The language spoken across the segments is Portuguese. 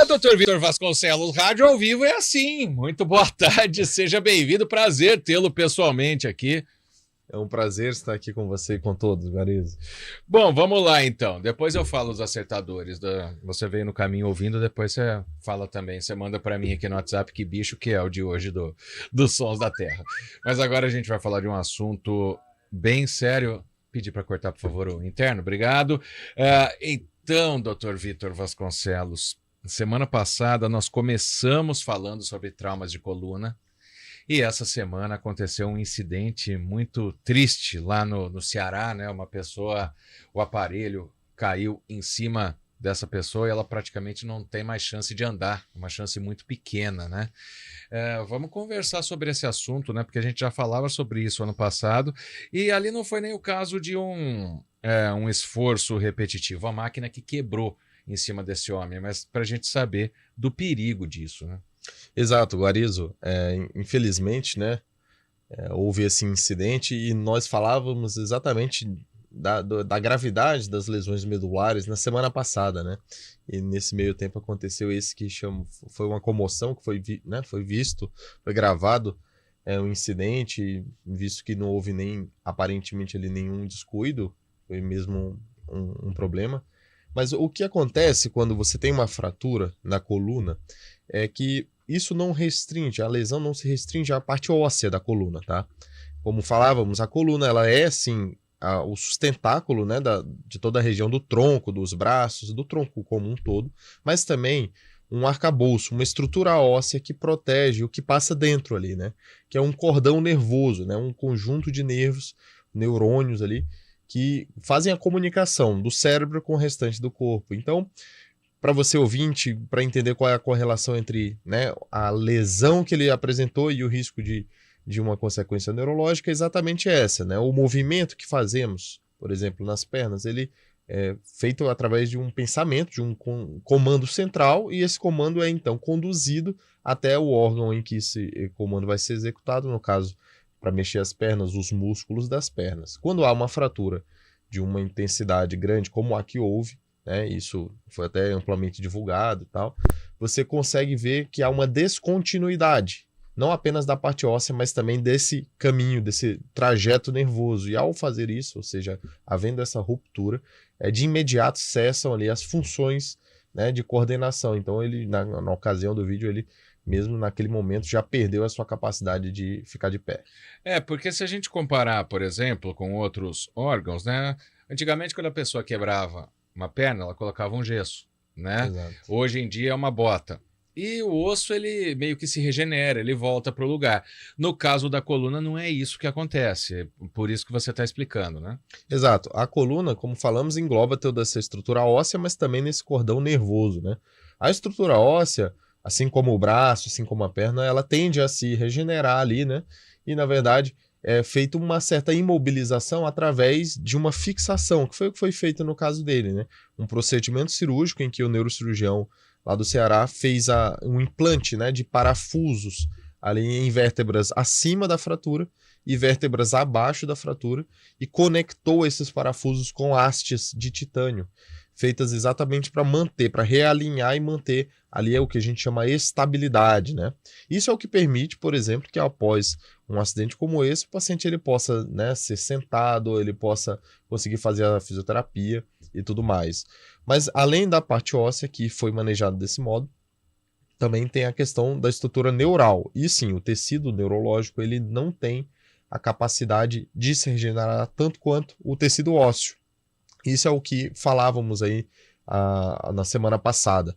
Doutor Vitor Vasconcelos, rádio ao vivo é assim. Muito boa tarde, seja bem-vindo. Prazer tê-lo pessoalmente aqui. É um prazer estar aqui com você e com todos, Garizo. Bom, vamos lá então. Depois eu falo os acertadores. Você veio no caminho ouvindo, depois você fala também. Você manda para mim aqui no WhatsApp que bicho que é o de hoje dos Sons da Terra. Mas agora a gente vai falar de um assunto bem sério. Pedir para cortar, por favor, o interno. Obrigado. Então, doutor Vitor Vasconcelos, semana passada nós começamos falando sobre traumas de coluna. E essa semana aconteceu um incidente muito triste lá no Ceará, né? Uma pessoa, o aparelho caiu em cima dessa pessoa e ela praticamente não tem mais chance de andar, uma chance muito pequena, né? Vamos conversar sobre esse assunto, né? Porque a gente já falava sobre isso ano passado e ali não foi nem o caso de um esforço repetitivo, a máquina que quebrou em cima desse homem, mas para a gente saber do perigo disso, né? Exato, Guarizo. Infelizmente, né, houve esse incidente e nós falávamos exatamente da gravidade das lesões medulares na semana passada, né? E nesse meio tempo aconteceu esse que foi uma comoção, que foi visto, foi gravado um incidente, visto que não houve aparentemente ali nenhum descuido, foi mesmo um problema. Mas o que acontece quando você tem uma fratura na coluna é que isso não restringe, a lesão não se restringe à parte óssea da coluna, tá? Como falávamos, a coluna ela é sim o sustentáculo, né, de toda a região do tronco, dos braços, do tronco como um todo, mas também um arcabouço, uma estrutura óssea que protege o que passa dentro ali, né? Que é um cordão nervoso, né? Um conjunto de nervos, neurônios ali, que fazem a comunicação do cérebro com o restante do corpo. Então, para você ouvinte, para entender qual é a correlação entre, né, a lesão que ele apresentou e o risco de uma consequência neurológica, é exatamente essa, né? O movimento que fazemos, por exemplo, nas pernas, ele é feito através de um pensamento, de um comando central, e esse comando é então conduzido até o órgão em que esse comando vai ser executado, no caso, para mexer as pernas, os músculos das pernas. Quando há uma fratura de uma intensidade grande, como a que houve, né, isso foi até amplamente divulgado e tal, você consegue ver que há uma descontinuidade, não apenas da parte óssea, mas também desse caminho, desse trajeto nervoso. E ao fazer isso, ou seja, havendo essa ruptura, de imediato cessam ali as funções, né, de coordenação. Então ele, na ocasião do vídeo, ele mesmo naquele momento já perdeu a sua capacidade de ficar de pé. Porque se a gente comparar, por exemplo, com outros órgãos, né? Antigamente, quando a pessoa quebrava uma perna, ela colocava um gesso, né? Exato. Hoje em dia é uma bota. E o osso, ele meio que se regenera, ele volta para o lugar. No caso da coluna, não é isso que acontece. É por isso que você está explicando, né? Exato. A coluna, como falamos, engloba toda essa estrutura óssea, mas também nesse cordão nervoso, né? A estrutura óssea, assim como o braço, assim como a perna, ela tende a se regenerar ali, né? E, na verdade, é feita uma certa imobilização através de uma fixação, que foi o que foi feito no caso dele, né? Um procedimento cirúrgico em que o neurocirurgião lá do Ceará fez um implante, né, de parafusos ali em vértebras acima da fratura e vértebras abaixo da fratura e conectou esses parafusos com hastes de titânio, feitas exatamente para manter, para realinhar e manter ali o que a gente chama estabilidade, né? Isso é o que permite, por exemplo, que após um acidente como esse, o paciente ele possa, né, ser sentado, ele possa conseguir fazer a fisioterapia e tudo mais. Mas além da parte óssea que foi manejada desse modo, também tem a questão da estrutura neural. E sim, o tecido neurológico ele não tem a capacidade de se regenerar tanto quanto o tecido ósseo. Isso é o que falávamos aí na semana passada.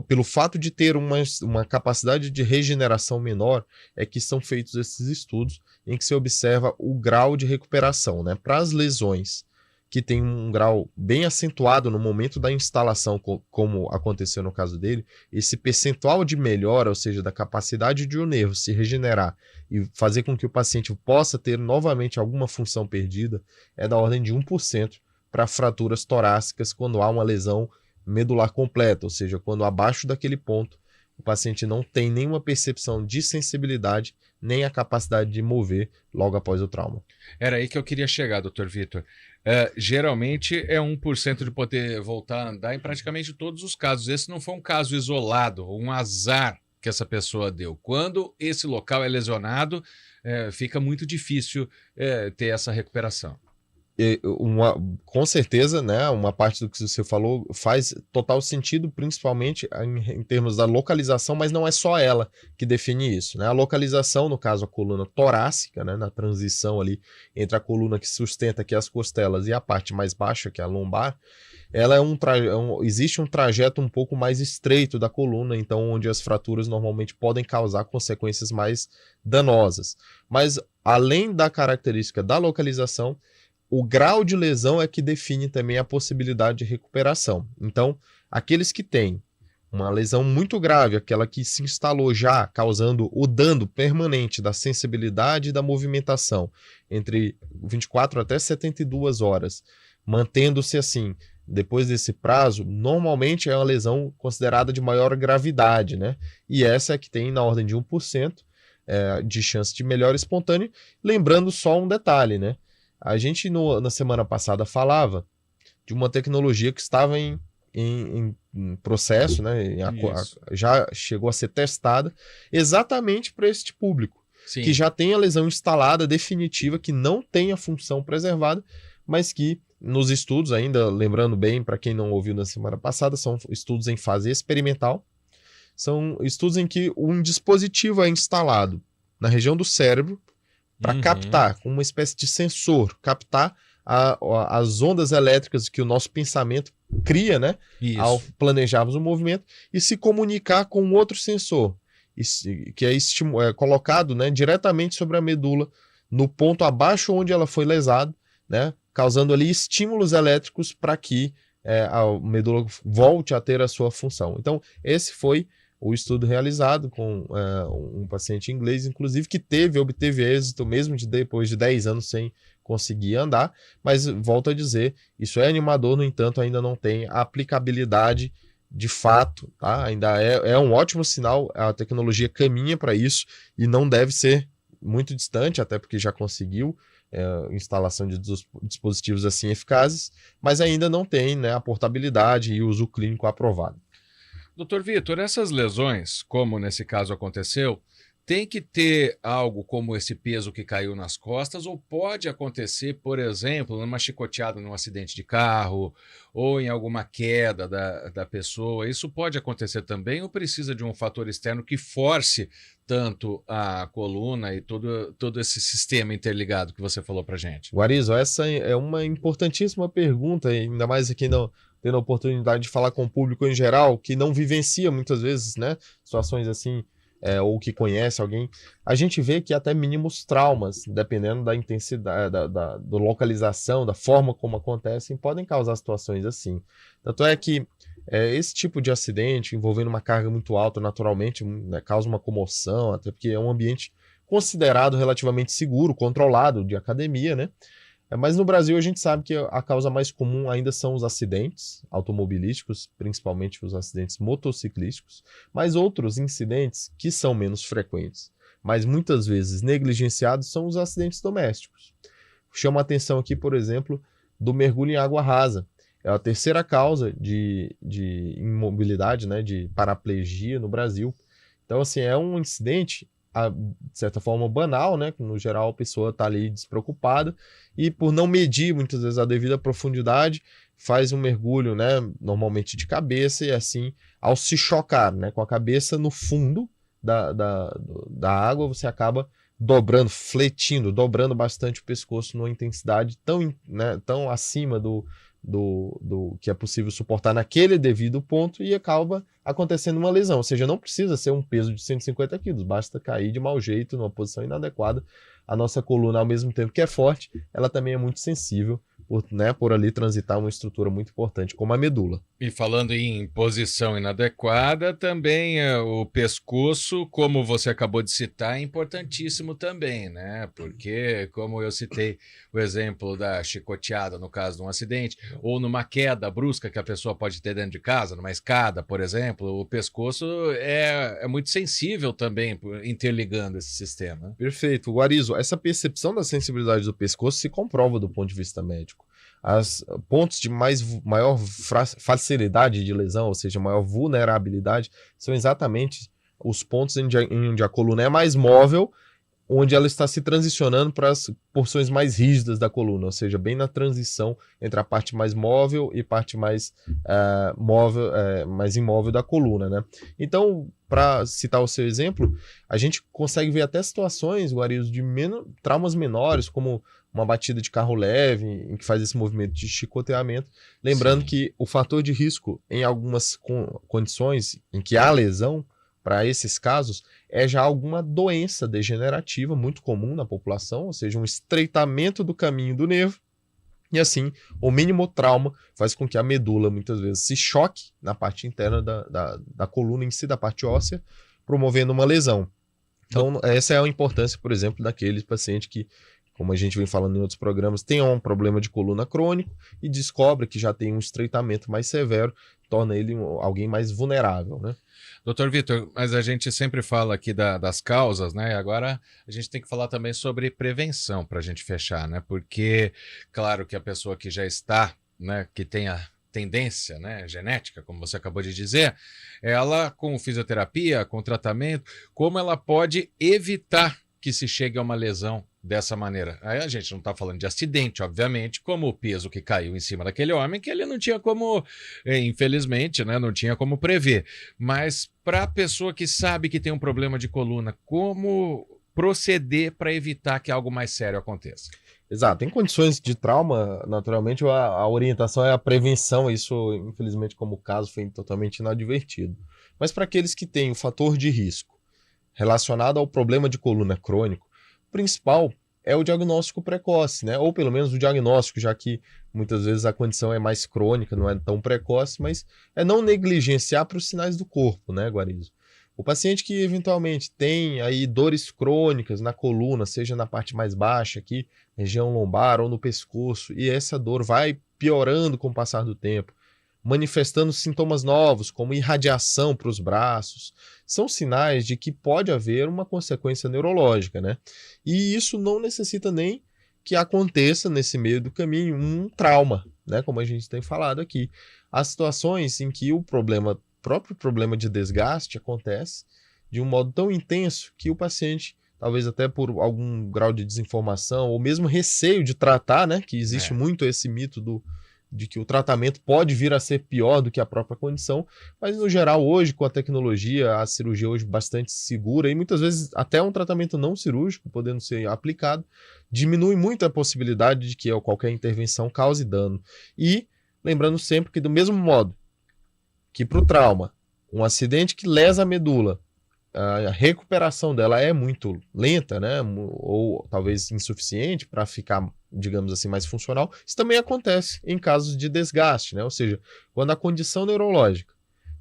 Pelo fato de ter uma capacidade de regeneração menor, é que são feitos esses estudos em que se observa o grau de recuperação, né? Para as lesões que tem um grau bem acentuado no momento da instalação, como aconteceu no caso dele, esse percentual de melhora, ou seja, da capacidade de o nervo se regenerar e fazer com que o paciente possa ter novamente alguma função perdida, é da ordem de 1% para fraturas torácicas quando há uma lesão medular completa, ou seja, quando abaixo daquele ponto o paciente não tem nenhuma percepção de sensibilidade nem a capacidade de mover logo após o trauma. Era aí que eu queria chegar, Dr. Vitor. geralmente é 1% de poder voltar a andar em praticamente todos os casos. Esse não foi um caso isolado, um azar que essa pessoa deu. Quando esse local é lesionado, fica muito difícil ter essa recuperação. Com certeza, né, uma parte do que você falou faz total sentido, principalmente em termos da localização, mas não é só ela que define isso, né? A localização, no caso, a coluna torácica, né, na transição ali entre a coluna que sustenta aqui as costelas e a parte mais baixa, que é a lombar, ela existe um trajeto um pouco mais estreito da coluna, então onde as fraturas normalmente podem causar consequências mais danosas. Mas além da característica da localização, o grau de lesão é que define também a possibilidade de recuperação. Então, aqueles que têm uma lesão muito grave, aquela que se instalou já, causando o dano permanente da sensibilidade e da movimentação entre 24 até 72 horas, mantendo-se assim, depois desse prazo, normalmente é uma lesão considerada de maior gravidade, né? E essa é que tem na ordem de 1% de chance de melhora espontânea. Lembrando só um detalhe, né? A gente na semana passada falava de uma tecnologia que estava em processo, né? Já chegou a ser testada exatamente para este público. Sim. Que já tem a lesão instalada definitiva, que não tem a função preservada, mas que nos estudos, ainda lembrando bem para quem não ouviu na semana passada, são estudos em fase experimental, são estudos em que um dispositivo é instalado na região do cérebro para captar, com uma espécie de sensor, captar as ondas elétricas que o nosso pensamento cria, né? Isso. Ao planejarmos o movimento, e se comunicar com outro sensor, que é colocado, né, diretamente sobre a medula, no ponto abaixo onde ela foi lesada, né, causando ali estímulos elétricos para que a medula volte a ter a sua função. Então, esse foi o estudo realizado com um paciente inglês, inclusive, que obteve êxito mesmo depois de 10 anos sem conseguir andar, mas volto a dizer, isso é animador, no entanto, ainda não tem aplicabilidade de fato, tá? Ainda é um ótimo sinal, a tecnologia caminha para isso e não deve ser muito distante, até porque já conseguiu instalação de dispositivos assim eficazes, mas ainda não tem, né, a portabilidade e uso clínico aprovado. Doutor Vitor, essas lesões, como nesse caso aconteceu, tem que ter algo como esse peso que caiu nas costas, ou pode acontecer, por exemplo, numa chicoteada num acidente de carro ou em alguma queda da pessoa? Isso pode acontecer também, ou precisa de um fator externo que force tanto a coluna e todo esse sistema interligado que você falou para gente? Guarizo, essa é uma importantíssima pergunta, ainda mais aqui tendo a oportunidade de falar com o público em geral, que não vivencia muitas vezes, né, situações assim, ou que conhece alguém. A gente vê que até mínimos traumas, dependendo da intensidade, da localização, da forma como acontecem, podem causar situações assim. Tanto é que esse tipo de acidente, envolvendo uma carga muito alta, naturalmente, né, causa uma comoção, até porque é um ambiente considerado relativamente seguro, controlado, de academia, né? Mas no Brasil a gente sabe que a causa mais comum ainda são os acidentes automobilísticos, principalmente os acidentes motociclísticos, mas outros incidentes que são menos frequentes, mas muitas vezes negligenciados, são os acidentes domésticos. Chama a atenção aqui, por exemplo, do mergulho em água rasa. É a terceira causa de imobilidade, né, de paraplegia no Brasil. Então, assim, é um incidente de certa forma banal, né? No geral a pessoa está ali despreocupada e por não medir muitas vezes a devida profundidade, faz um mergulho, né? Normalmente de cabeça, e assim, ao se chocar, né, com a cabeça no fundo da água, você acaba dobrando bastante o pescoço numa intensidade tão acima do que é possível suportar naquele devido ponto, e acaba acontecendo uma lesão. Ou seja, não precisa ser um peso de 150 quilos, basta cair de mau jeito, numa posição inadequada. A nossa coluna, ao mesmo tempo que é forte, ela também é muito sensível, por ali transitar uma estrutura muito importante, como a medula. E falando em posição inadequada, também o pescoço, como você acabou de citar, é importantíssimo também, né? Porque, como eu citei o exemplo da chicoteada no caso de um acidente, ou numa queda brusca que a pessoa pode ter dentro de casa, numa escada, por exemplo, o pescoço é muito sensível também, interligando esse sistema. Perfeito. Guarizo, essa percepção da sensibilidade do pescoço se comprova do ponto de vista médico. As pontos de maior facilidade de lesão, ou seja, maior vulnerabilidade, são exatamente os pontos onde a coluna é mais móvel, onde ela está se transicionando para as porções mais rígidas da coluna, ou seja, bem na transição entre a parte mais móvel e parte mais mais imóvel da coluna, né? Então, para citar o seu exemplo, a gente consegue ver até situações, Guarizo, de traumas menores, como uma batida de carro leve, em que faz esse movimento de chicoteamento. Lembrando que o fator de risco em algumas condições em que há lesão, para esses casos, é já alguma doença degenerativa muito comum na população, ou seja, um estreitamento do caminho do nervo, e assim, o mínimo trauma faz com que a medula muitas vezes se choque na parte interna da coluna em si, da parte óssea, promovendo uma lesão. Então, essa é a importância, por exemplo, daqueles pacientes que, como a gente vem falando em outros programas, tem um problema de coluna crônico e descobre que já tem um estreitamento mais severo, torna ele alguém mais vulnerável, né? Doutor Vitor, mas a gente sempre fala aqui das causas, né? Agora a gente tem que falar também sobre prevenção para a gente fechar, né? Porque, claro que a pessoa que já está, né, que tem a tendência, né, genética, como você acabou de dizer, ela com fisioterapia, com tratamento, como ela pode evitar que se chegue a uma lesão dessa maneira? Aí a gente não está falando de acidente, obviamente, como o peso que caiu em cima daquele homem, que ele não tinha como, infelizmente, né, não tinha como prever. Mas para a pessoa que sabe que tem um problema de coluna, como proceder para evitar que algo mais sério aconteça? Exato. Em condições de trauma, naturalmente, a orientação é a prevenção. Isso, infelizmente, como o caso, foi totalmente inadvertido. Mas para aqueles que têm o fator de risco relacionado ao problema de coluna crônico, o principal é o diagnóstico precoce, né? Ou pelo menos o diagnóstico, já que muitas vezes a condição é mais crônica, não é tão precoce, mas é não negligenciar para os sinais do corpo, né, Guarizo? O paciente que eventualmente tem aí dores crônicas na coluna, seja na parte mais baixa aqui, região lombar ou no pescoço, e essa dor vai piorando com o passar do tempo, manifestando sintomas novos, como irradiação para os braços, são sinais de que pode haver uma consequência neurológica, né? E isso não necessita nem que aconteça nesse meio do caminho um trauma, né? Como a gente tem falado aqui. Há situações em que o próprio problema de desgaste acontece de um modo tão intenso que o paciente, talvez até por algum grau de desinformação ou mesmo receio de tratar, né? Que existe muito esse mito de que o tratamento pode vir a ser pior do que a própria condição, mas no geral hoje com a tecnologia, a cirurgia hoje bastante segura e muitas vezes até um tratamento não cirúrgico podendo ser aplicado, diminui muito a possibilidade de que qualquer intervenção cause dano. E lembrando sempre que do mesmo modo que para o trauma, um acidente que lesa a medula, a recuperação dela é muito lenta, né? Ou talvez insuficiente para ficar, digamos assim, mais funcional. Isso também acontece em casos de desgaste, né? Ou seja, quando a condição neurológica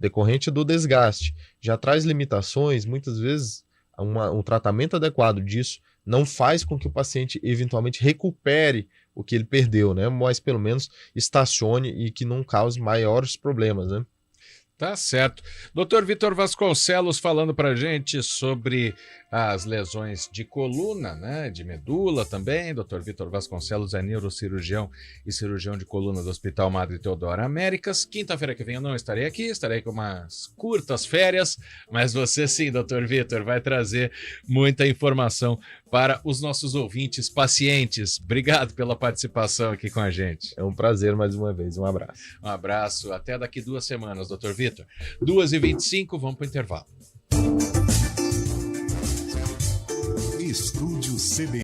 decorrente do desgaste já traz limitações, muitas vezes um tratamento adequado disso não faz com que o paciente eventualmente recupere o que ele perdeu, né? Mas pelo menos estacione e que não cause maiores problemas, né? Tá certo. Dr. Vitor Vasconcelos falando pra gente sobre as lesões de coluna, né, de medula também. Dr. Vitor Vasconcelos é neurocirurgião e cirurgião de coluna do Hospital Madre Teodora Américas. Quinta-feira que vem eu não estarei aqui, estarei com umas curtas férias, mas você sim, Dr. Vitor, vai trazer muita informação para os nossos ouvintes pacientes. Obrigado pela participação aqui com a gente. É um prazer mais uma vez. Um abraço. Um abraço. Até daqui 2 semanas, Dr. Vitor. 2h25, vamos para o intervalo. Estúdio CB.